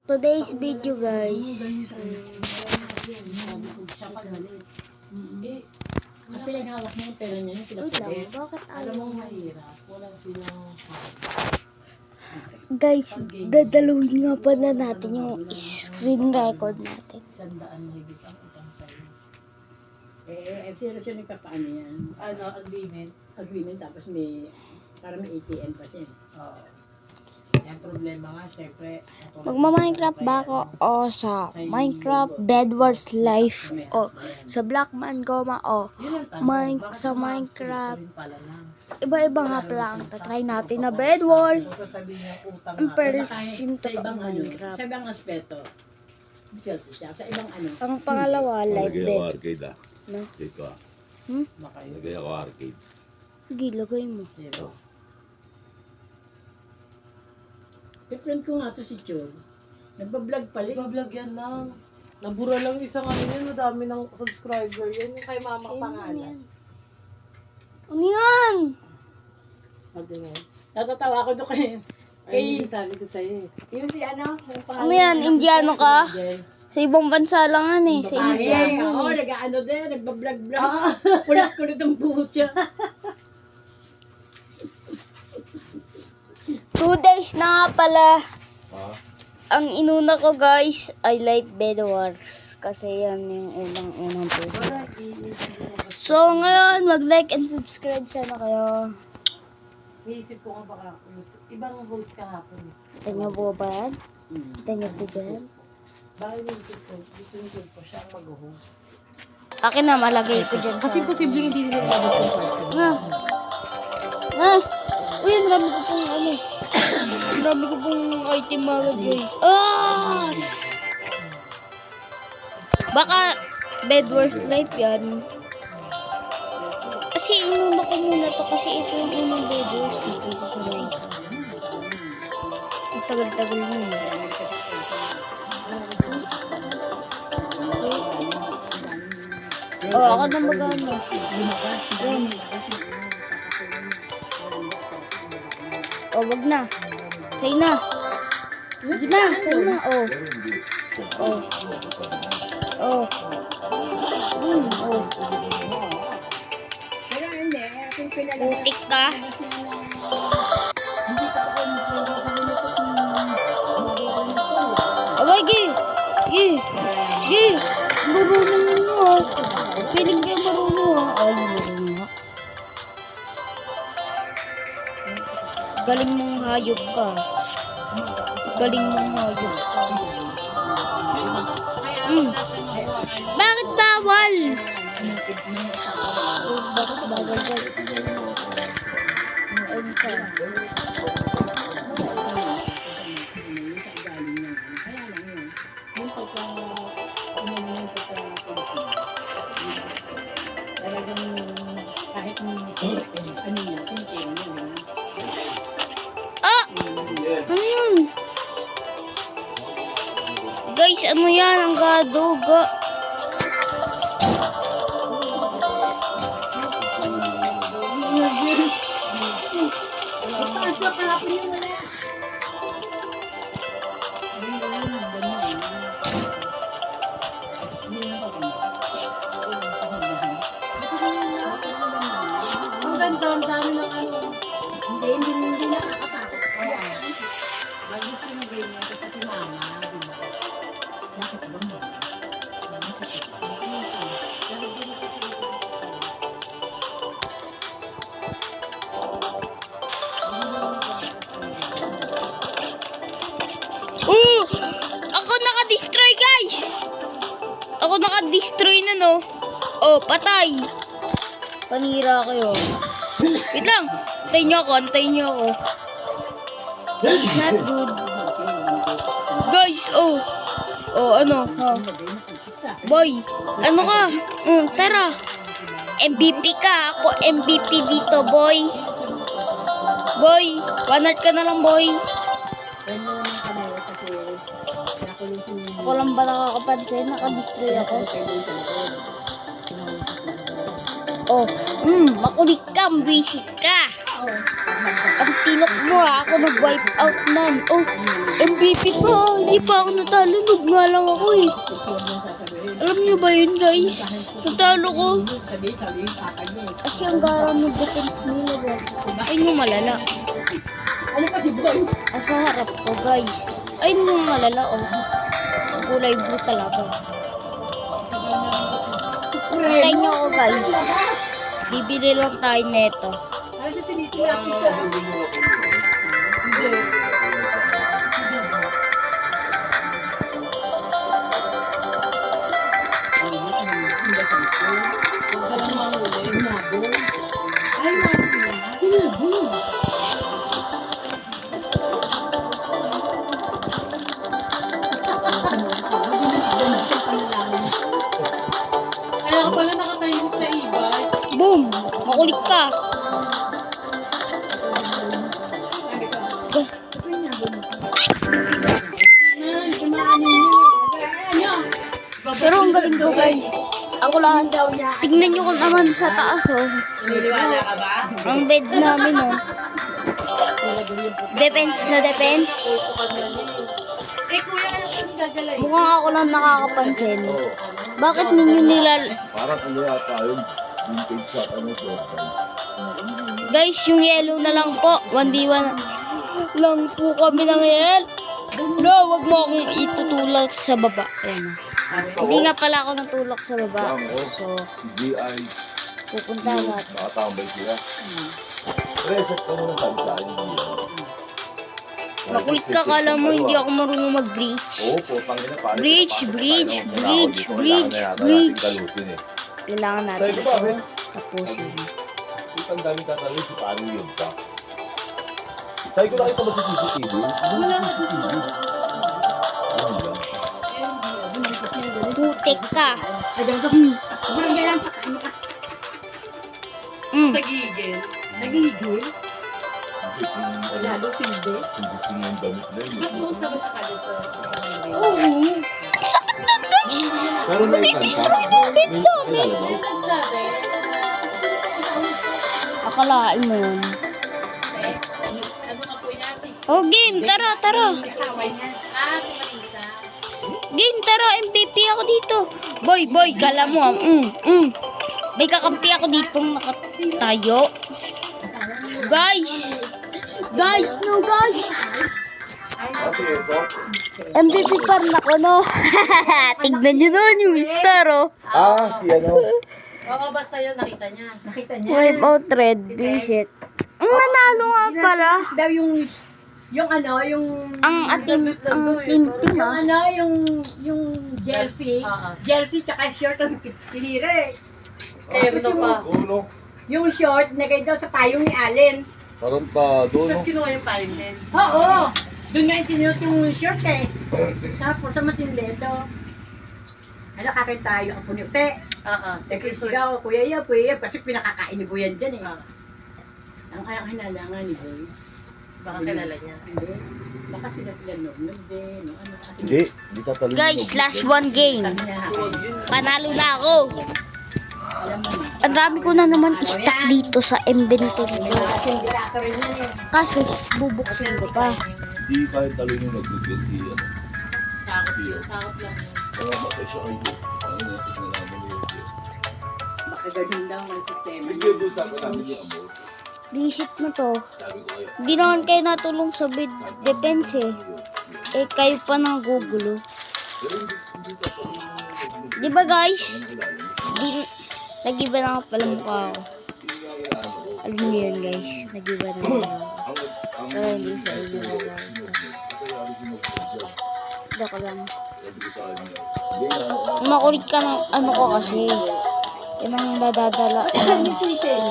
Today's video guys. Ang pinaghawak mo yung pera niya, sila Wait lang, pwede. bakit Alam mo mahirap, wala silang guys, dadalawin nga pa na natin yung screen record natin. 100 mahigit ang utang sa'yo. Sino nagpapaano yan? Ano, agreement? Agreement, tapos may, para may ATM pa siya. Oo. Yung problema nga, syempre. Magma-Minecraft ba ako o sa Minecraft Bedwars Life o sa Blackman Goma o sa Minecraft. Iba-iba nga pala ang tatry natin na Bedwars. Ang persin to ang Minecraft. Sa ibang aspeto, sa ibang ano. Ang pangalawa, live Lagay bed. ako arcade No? Dito Makayo. Lagay ako arcade. Sige, lagay mo. I-friend ko nga to si Chol. Nagbablog pala. Nagbablog yan lang. Nabura lang isang ano yan, madami ng subscriber yan. Yung kay mama pangalan. Ano yan? Magdingin. Natatawa ko doon kay... Ay, sabi ko sa'yo eh. Yung si ano? Yung pangalan Ano yan? ng- Indiano ka? Jen. Sa ibang bansa lang yan eh. Sa India. Ay, oo, nag-ano din, nagbablog-blog. Kulit-kulit ang buhot siya. 2 days na nga pala. Ha? Ang inuna ko guys ay Live Bedwars. Kasi yan yung unang video. So ngayon, mag-like and subscribe sana kayo. Iisip ko nga baka gusto. Ibang host kahapon eh. Tingnan mo ba yan? Tingnan mo dyan. Baka iniisip ko, gusto ni ko siya ang mag-host. Akin na, malagay ko dyan. Kasi posibleng hindi nila labas ng party. Na! Uy, ang dami ko pong ano. Ang dami ko pong item mga guys. Ah! Baka Bedwars Life yan. Kasi inuna ko muna to kasi ito yung unang Bedwars dito sa Minecraft. Ang tagal-tagal yun. Oh, ako na mag-ano. Yan. Oh, wag na. Say na. Sige na, say na. Oh. Oh. Oh. Oh. Pero hindi, aking pinalagay. Putik ka. Hindi ka pa Away, gi. Gi. Gi. Marunong mo. Piling kayo marunong ha. Ay, marunong nga. Galing mong hayop ka. Galing mong hayop ka. Bakit bawal? Bakit bawal ka? Ano ka? Kahit ano niya, tinitira niya. Ah! Ano yun? Guys, ano yan? Ang gaduga. Asa pala po yun na. Ang ganda, ang dami ng ano. Hindi nakakatakot. Mag-gusto yung game niya kasi si mama, di ba? Bakit ba mo? Ako naka-destroy guys! Ako naka-destroy na no. Oh, patay. Panira kayo. Wait lang. Antayin nyo ako, antayin nyo ako. It's not good. Guys, oh. Oh, ano? Ha? Boy, ano ka? Tara. MVP ka. Ako MVP dito, boy. Boy, 1 ka na lang, boy. Ako lang ba nakakapansin? Naka-destroy ako. Oh, makulit ka, buwisit ka. Ang tilok mo Ako nag-wipe out man. Oh, MVP pa. Hindi pa ako natalo. Noob nga lang ako eh. Alam niyo ba yun guys? Natalo ko. Sabi, kakanya eh. Kasi ang gara ng defense nila guys. Ayun yung malala. Ano kasi boy? Sa harap ko guys. Ayun yung malala oh. Kulay blue talaga. Patay niyo ako guys. Bibili lang tayo neto. Ano siya sinitiyaki ka? Hindi. Huwag ka lang mahuli. Ay, nabong. Kaya ka pala nakatahimik sa e-bike. Boom! Makulit ka. Pero ang galing ko guys. Ako lang daw niya. Tignan nyo ko naman sa taas oh. Naniniwala ka ba? Ang bed namin oh. Defense na defense. Tutukan na niya. Eh, kuya, ano sa gagalay? Mukhang ako lang nakakapansin. Bakit ninyo nilal... Parang ano yata yun, vintage shot, ano to? Guys, yung yellow na lang po. 1v1 lang po kami ng yellow. No, wag mo akong itutulak sa baba. Ayan na. Hindi nga pala ako natulak sa baba. So, Si G.I. pupunta natin. Nakatambay sila. Reset ka muna sabi sa akin, hindi yan. Makulit ka, kala mo hindi ako marunong mag-breach. Oo, putang ina, pare. Breach, breach, breach, breach, breach. Kailangan natin Sabi ko ito bakit? tapusin. Ang daming tatanong si paano yun pa. Sabi ko, nakita ba sa CCTV? Wala sa CCTV. Ano ba? Putik ka. Nagigil. Nagigil? Lalo Lalo silbi? sindising yung damit na yun. Ba't pumunta ba siya kalit sa baby? Oo. Sakit na guys! Pero naikanta. May kilala daw. Nagsabi, Akalain mo yun. ano ka po niya? Si Oh, game! Tara, tara! Kaway niya. Ah, si Marisa. Game, tara! MVP ako dito! Boy, boy! Kala mo May kakampi ako dito nakatayo. Guys! Guys! No, guys! Kasi ito. MVP pa rin ako, no? Tignan nyo doon yung star, oh. Ah, si ano? Oo, basta yun, nakita niya. Nakita niya? Wipe out red, visit. Ang nanalo nga pala. Daw yung ano, yung Ang team, yung ah. ano, yung jersey, jersey tsaka shirt ang tinira eh. Terno pa. Uno. Yung short, nagay daw sa payong ni Allen. Parang pa doon. Tapos kinuha yung pine Oo! Doon nga yung sinunod yung shirt eh. Tapos sa matindi daw. Ano, kakain tayo ang punite. Sige, sigaw, kuya ya, kasi pinakakain ni Boy yan dyan eh. Ang hinalangan ni Boy. Baka kilala niya. Hindi. Baka sila noon din. No? Ano, kasi Hindi, hindi tatalon. Guys, last one game. sabi niya, Panalo na ako. alam mo na. Ang dami ko na naman stock dito sa inventory ko. Kasi hindi ka rin yan eh. Kaso, bubuksan ko pa. Hindi kahit talon yung nag-good si ano. Takot lang yun. Mga matay siya kayo. Ano na, nalaman niyo yun. Baka ganun daw ang sistema. Hindi doon sabi namin yung amor. Visit na to. Sabi ko kayo. Hindi naman kayo natulong sa bid defense eh. Eh, kayo pa nang gugulo. Pero hindi tatalon yung nag-good. Di ba guys? Ano kilala niyo? Di, nag-iba na nga pala mukha ko. Hindi nga kilala ko. Alam niyo yun guys. Nag-iba na nga. Ang Pero hindi sa inyo. Dako lang. Makulit ka ng ano ko kasi. Yan ang dadadala. Ano si Shen?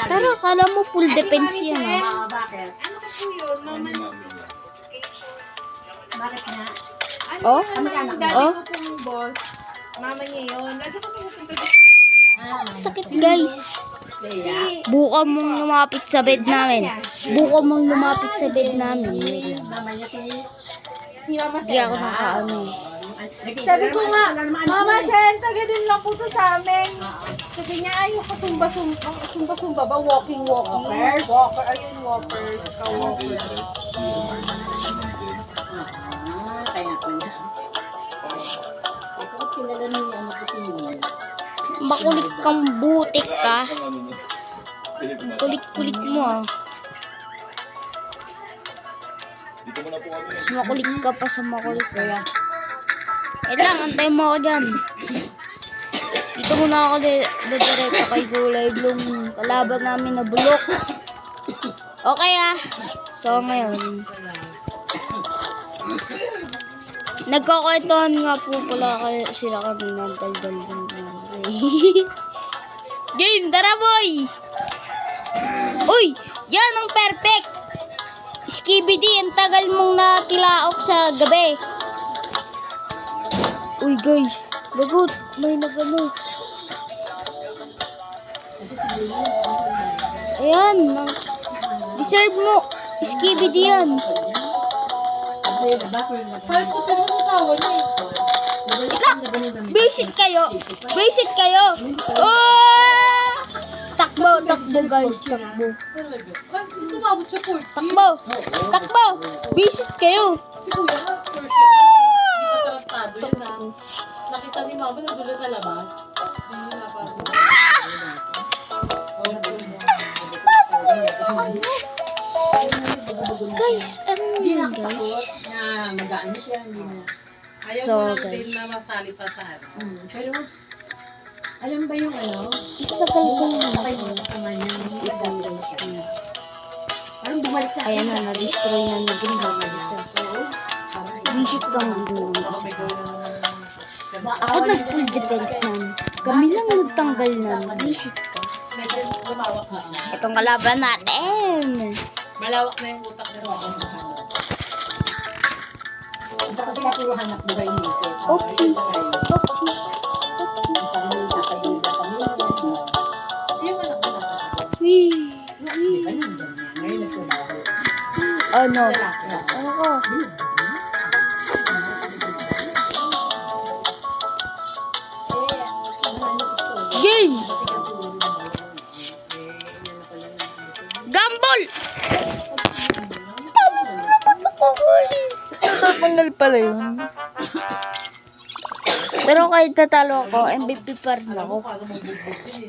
Tara, kala mo full defense yan ah. Bakit? Ano ko po yun? Mama niya. Bakit nga? Ano Oh? yung daddy Oh? ko pong boss? Mama niya yun. Lagi kami pupunta doon. Sakit guys. Leia? Buka mong lumapit sa bed namin. Buka mong lumapit sa bed namin. Mama niya si... Si Mama Hindi ako Sena. nakaano. Sabi ko nga, Mama Sen, taga din lang po to sa amin. Sabi niya, ay, yung kasumba-sumba ba? Walking-walking? Walkers? Walker, ayun, walkers. Ka-walker. Kaya pala. Ikaw kilala niyo yung ano ko sino. Makulit kang butik ka. Kulit-kulit mo ah. Dito mo na po kami. Mas makulit ka pa sa makulit kaya. Eh lang, antay mo ako dyan. Dito muna ako diretso kay Gulay Bloom. Kalaban namin na bulok. Okay ah. So ngayon. Nagkakwentuhan nga po pala sila kanina. Dal-dal din. Game, tara boy! Uy! Yan ang perfect! Skibidi, ang tagal mong nakilaok sa gabi. Uy guys, lagot, may nagano. Ayan, deserve mo. Skibidi yan. Kahit ko talaga natawa niya eh. Ika, basic kayo. Basic kayo. Oh! Takbo, takbo guys, takbo. Talaga. Ay, sumabot siya 40. Takbo, takbo. Basic kayo. Si Kuya nga, first year na eh. Hindi ka tarantado yun na. Nakita ni Mama nandun na sa labas. Hindi na parang. Guys, ano Hindi yun na guys? takot na magaan na siya. Hindi na. Ayaw So, mo lang guys. din na masali pa sa ano. Pero, alam ba yung ano? Tagal ko Okay mo kasama niya. Hindi ka guys. Parang bumalik sa Ayan na, na-destroy na ni Green. Isa. Visit kang ginawa. Baka may gawin na naman. Ako nag-full defense nun. Kami lang nagtanggal nun. Visit ka. Medyo lumawak na siya. Itong kalaban natin. Malawak na yung utak ni Mama. Ito kasi nga puro hanap buhay nito. Oopsie. Oopsie. Oopsie. Parang nakakaiba kami. Yung anak ko na. Wee. Di ba nandun niya? Ngayon nagtrabaho. Ano? Lalaki ako. Ano ko? Game! Gumball! Nakapangal pala yun. Pero kahit tatalo ako, MVP pa rin ako.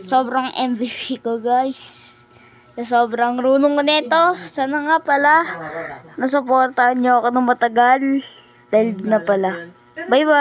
Sobrang MVP ko guys. Sobrang runong ko nito. Sana nga pala nasuportahan niyo ako ng matagal. Dahil na pala. Bye bye!